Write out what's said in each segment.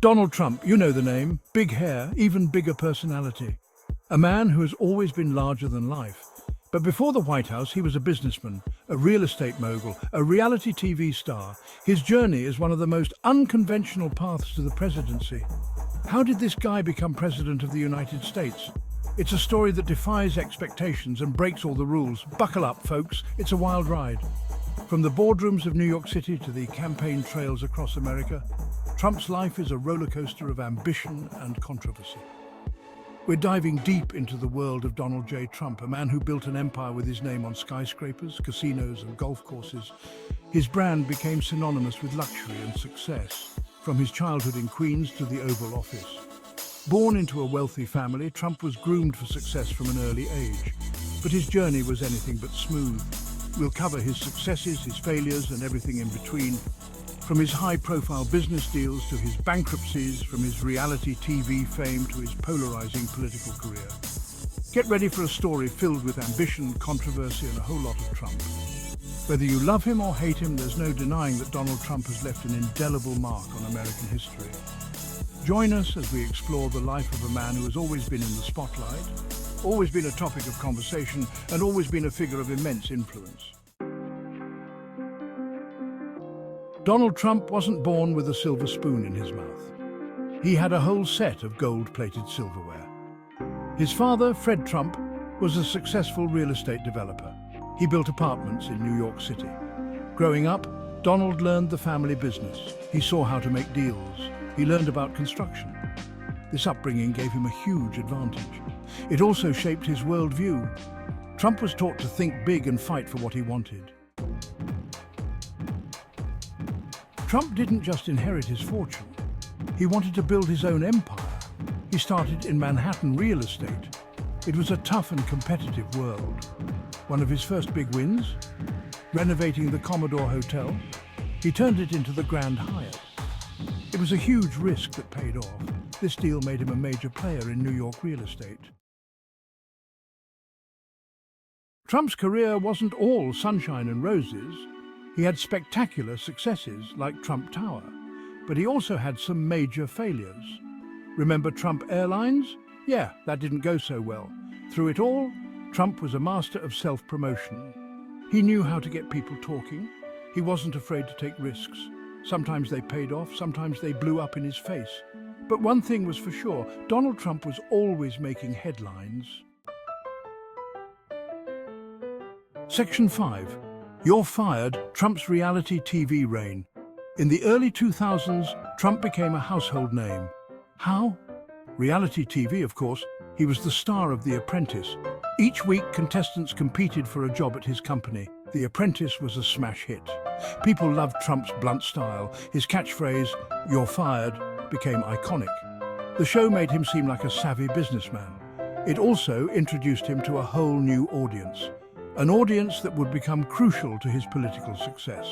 Donald Trump, you know the name, big hair, even bigger personality. A man who has always been larger than life. But before the White House, he was a businessman, a real estate mogul, a reality TV star. His journey is one of the most unconventional paths to the presidency. How did this guy become president of the United States? It's a story that defies expectations and breaks all the rules. Buckle up, folks. It's a wild ride. From the boardrooms of New York City to the campaign trails across America, Trump's life is a roller coaster of ambition and controversy. We're diving deep into the world of Donald J. Trump, a man who built an empire with his name on skyscrapers, casinos and golf courses. His brand became synonymous with luxury and success, from his childhood in Queens to the Oval Office. Born into a wealthy family, Trump was groomed for success from an early age, but his journey was anything but smooth. We'll cover his successes, his failures, and everything in between, from his high-profile business deals to his bankruptcies, from his reality TV fame to his polarizing political career. Get ready for a story filled with ambition, controversy, and a whole lot of Trump. Whether you love him or hate him, there's no denying that Donald Trump has left an indelible mark on American history. Join us as we explore the life of a man who has always been in the spotlight, always been a topic of conversation, and always been a figure of immense influence. Donald Trump wasn't born with a silver spoon in his mouth. He had a whole set of gold-plated silverware. His father, Fred Trump, was a successful real estate developer. He built apartments in New York City. Growing up, Donald learned the family business. He saw how to make deals. He learned about construction. This upbringing gave him a huge advantage. It also shaped his worldview. Trump was taught to think big and fight for what he wanted. Trump didn't just inherit his fortune. He wanted to build his own empire. He started in Manhattan real estate. It was a tough and competitive world. One of his first big wins? Renovating the Commodore Hotel. He turned it into the Grand Hyatt. It was a huge risk that paid off. This deal made him a major player in New York real estate. Trump's career wasn't all sunshine and roses. He had spectacular successes like Trump Tower, but he also had some major failures. Remember Trump Airlines? Yeah, that didn't go so well. Through it all, Trump was a master of self-promotion. He knew how to get people talking. He wasn't afraid to take risks. Sometimes they paid off, sometimes they blew up in his face. But one thing was for sure, Donald Trump was always making headlines. Section 5. You're Fired, Trump's reality TV reign. In the early 2000s, Trump became a household name. How? Reality TV, of course. He was the star of The Apprentice. Each week, contestants competed for a job at his company. The Apprentice was a smash hit. People loved Trump's blunt style. His catchphrase, "You're fired," became iconic. The show made him seem like a savvy businessman. It also introduced him to a whole new audience, an audience that would become crucial to his political success.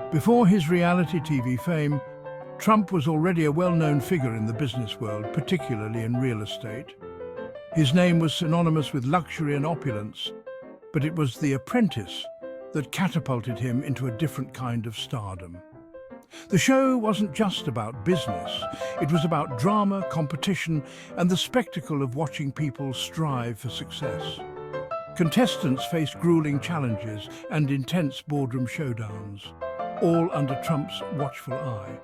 Before his reality TV fame, Trump was already a well-known figure in the business world, particularly in real estate. His name was synonymous with luxury and opulence, but it was The Apprentice that catapulted him into a different kind of stardom. The show wasn't just about business. It was about drama, competition, and the spectacle of watching people strive for success. Contestants faced grueling challenges and intense boardroom showdowns, all under Trump's watchful eye.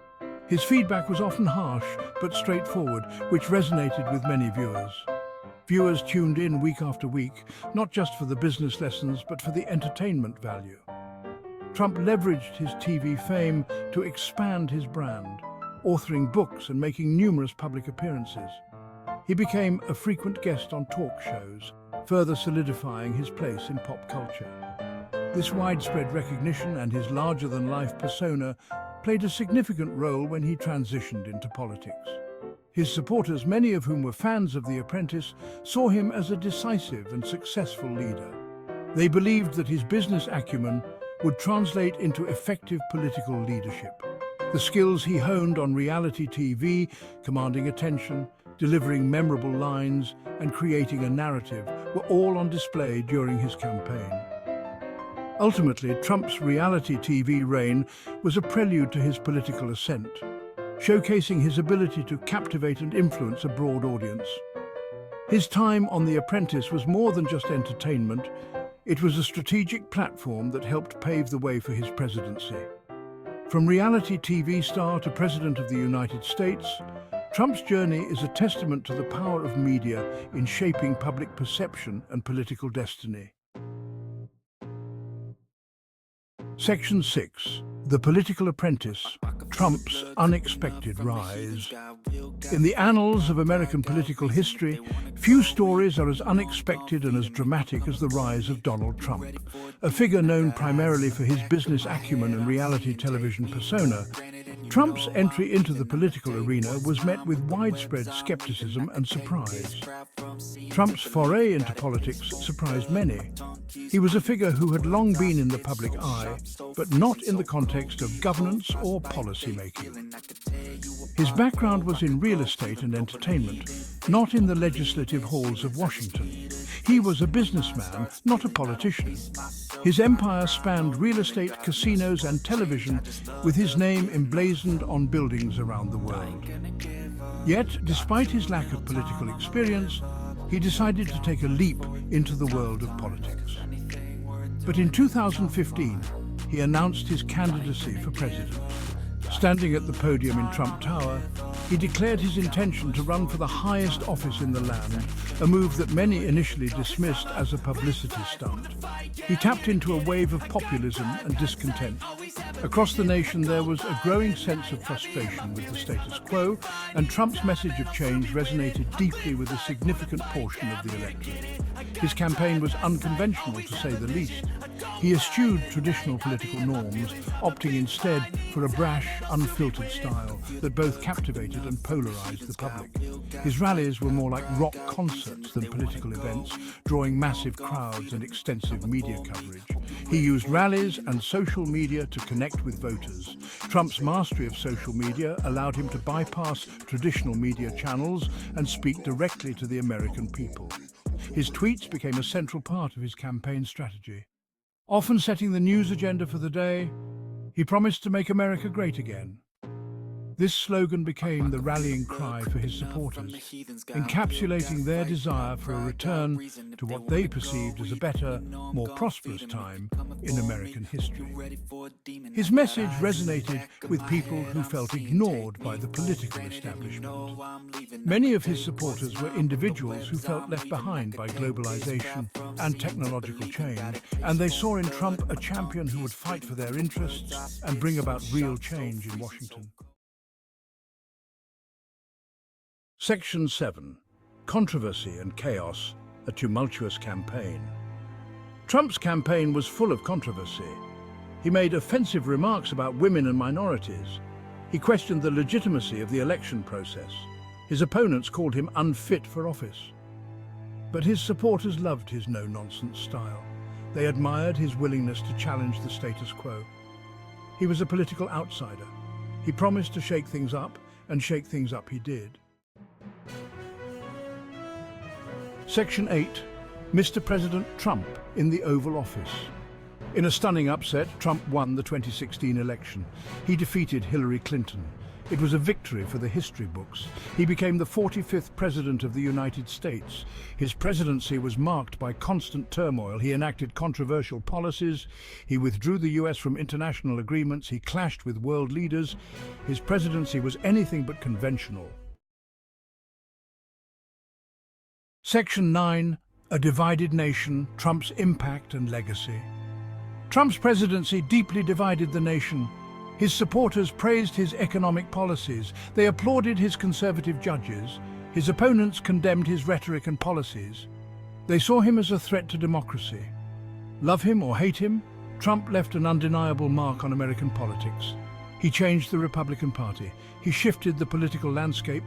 His feedback was often harsh but straightforward, which resonated with many viewers. Viewers tuned in week after week, not just for the business lessons, but for the entertainment value. Trump leveraged his TV fame to expand his brand, authoring books and making numerous public appearances. He became a frequent guest on talk shows, further solidifying his place in pop culture. This widespread recognition and his larger-than-life persona played a significant role when he transitioned into politics. His supporters, many of whom were fans of The Apprentice, saw him as a decisive and successful leader. They believed that his business acumen would translate into effective political leadership. The skills he honed on reality TV, commanding attention, delivering memorable lines, and creating a narrative were all on display during his campaign. Ultimately, Trump's reality TV reign was a prelude to his political ascent. showcasing his ability to captivate and influence a broad audience. His time on The Apprentice was more than just entertainment. It was a strategic platform that helped pave the way for his presidency. From reality TV star to President of the United States, Trump's journey is a testament to the power of media in shaping public perception and political destiny. Section 6. The Political Apprentice, Trump's Unexpected Rise. In the annals of American political history, few stories are as unexpected and as dramatic as the rise of Donald Trump. A figure known primarily for his business acumen and reality television persona, Trump's entry into the political arena was met with widespread skepticism and surprise. Trump's foray into politics surprised many. He was a figure who had long been in the public eye, but not in the context of governance or policy-making. His background was in real estate and entertainment, not in the legislative halls of Washington. He was a businessman, not a politician. His empire spanned real estate, casinos, and television, with his name emblazoned on buildings around the world. Yet, despite his lack of political experience, he decided to take a leap into the world of politics. But in 2015, he announced his candidacy for president. Standing at the podium in Trump Tower, he declared his intention to run for the highest office in the land, a move that many initially dismissed as a publicity stunt. He tapped into a wave of populism and discontent. Across the nation, there was a growing sense of frustration with the status quo, and Trump's message of change resonated deeply with a significant portion of the electorate. His campaign was unconventional, to say the least. He eschewed traditional political norms, opting instead for a brash, unfiltered style that both captivated and polarized the public. His rallies were more like rock concerts than political events, drawing massive crowds and extensive media coverage. He used rallies and social media to connect with voters. Trump's mastery of social media allowed him to bypass traditional media channels and speak directly to the American people. His tweets became a central part of his campaign strategy. Often setting the news agenda for the day, he promised to make America great again. This slogan became the rallying cry for his supporters, encapsulating their desire for a return to what they perceived as a better, more prosperous time in American history. His message resonated with people who felt ignored by the political establishment. Many of his supporters were individuals who felt left behind by globalization and technological change, and they saw in Trump a champion who would fight for their interests and bring about real change in Washington. Section 7. Controversy and Chaos, a Tumultuous Campaign. Trump's campaign was full of controversy. He made offensive remarks about women and minorities. He questioned the legitimacy of the election process. His opponents called him unfit for office. But his supporters loved his no-nonsense style. They admired his willingness to challenge the status quo. He was a political outsider. He promised to shake things up, and shake things up he did. Section 8. Mr. President Trump in the Oval Office. In a stunning upset, Trump won the 2016 election. He defeated Hillary Clinton. It was a victory for the history books. He became the 45th President of the United States. His presidency was marked by constant turmoil. He enacted controversial policies. He withdrew the US from international agreements. He clashed with world leaders. His presidency was anything but conventional. Section 9. A Divided Nation, Trump's Impact and Legacy. Trump's presidency deeply divided the nation. His supporters praised his economic policies. They applauded his conservative judges. His opponents condemned his rhetoric and policies. They saw him as a threat to democracy. Love him or hate him, Trump left an undeniable mark on American politics. He changed the Republican Party. He shifted the political landscape.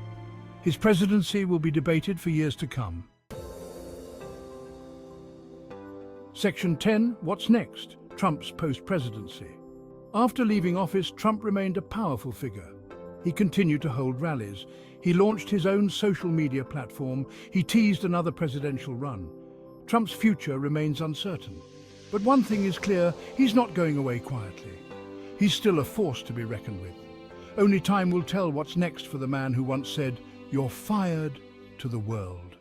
His presidency will be debated for years to come. Section 10. What's next? Trump's post-presidency. After leaving office, Trump remained a powerful figure. He continued to hold rallies. He launched his own social media platform. He teased another presidential run. Trump's future remains uncertain. But one thing is clear, he's not going away quietly. He's still a force to be reckoned with. Only time will tell what's next for the man who once said, "You're fired," to the world.